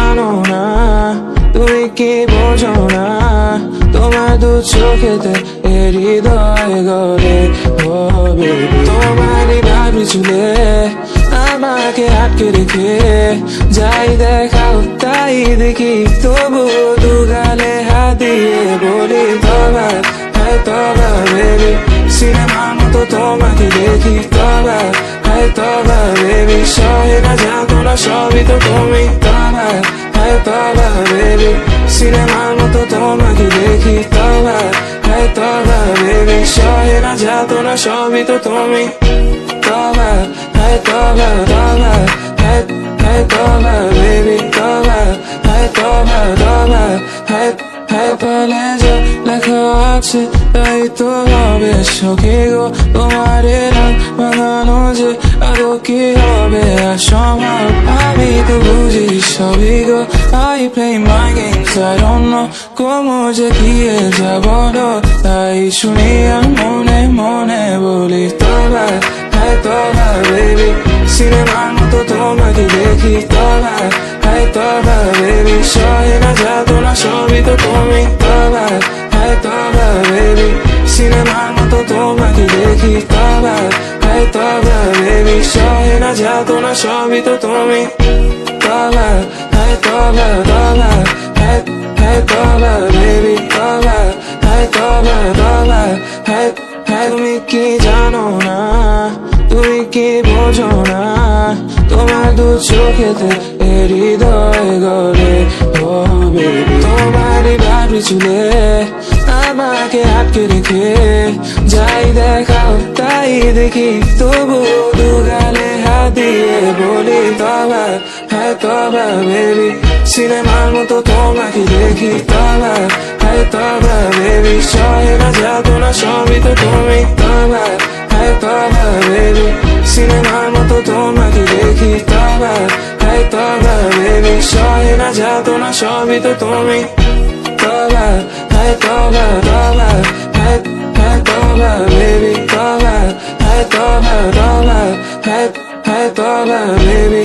জানো না, তুমি কি বোঝো না, তোমার দু চোখেতে হৃদয় গলে হবে। তোমারই ভাবি চুলে আমাকে আটকে রেখে যাই দেখাও তাই দেখি, তবু দু গালে হাত দিয়ে বলি তবা, হ্যাঁ তবা বেবি। সিনেমার মতো তোমাকে দেখি তবা, হ্যাঁ তবা বেবি। সহে না জানতো না সবই তো তুমি তবা, হ্যাঁ তবা বেবি। সিনেমার মতো তোমাকে দেখি তবা, হ্যাঁ তবা বেবি। সহে না জানতো না সবই তো তুমি তবা, হ্যাঁ তবা তবা, হ্যাঁ তবা বেবি তবা, হ্যাঁ তবা তবা, হ্যাঁ বলে যে লেখা আছে তাই তো হবে সখী গো। তোমার রং বাঁধানো যে আরো কি হবে অসম্ভব, আমি তো বুঝি সবই গো। I play my games, I don't know como যে দিয়ে যাব, তাই শুনি আর মনে মনে বলি তবা, হ্যাঁ তবা বেবি। সিনেমার মতো তোমাকে দেখি তবা, হ্যাঁ তবা বেবি। সহে না যাতো না সবই তো তুমি তবা, হ্যাঁ তবা বেবি। সিনেমার মতো তোমাকে দেখি তবা, হ্যাঁ তবা বেবি। সহে না যাতো না সবই তো তুমি তবা, হ্যাঁ তবা তবা, হ্যাঁ তবা বেবি তবা, হ্যাঁ তবা তবা, হ্যাঁ তুমি কি জানো না, তুমি কি বোঝো না, তোমার দু চোখেতে হৃদয় গলে হবে। তোমারই ভাবি চুলে আমাকে আটকে রেখে যাই দেখাও তাই দেখি, তবু দু গালে হাত দিয়ে বলি তবা, হ্যাঁ তবা বেবি। সিনেমার মতো তোমাকে দেখি তবা, হ্যাঁ তবা বেবি। সহে না যাতো না সবই তো তুমি তবা, হ্যাঁ তবা বেবি। সিনেমার মতো তোমাকে দেখি তবা, হ্যাঁ তবা বেবি। সহে না যাতো না সবই তো তুমি তবা, হ্যাঁ তবা তবা, হ্যাঁ তবা বেবি তবা, হ্যাঁ তবা তবা, হ্যাঁ তবা বেবি।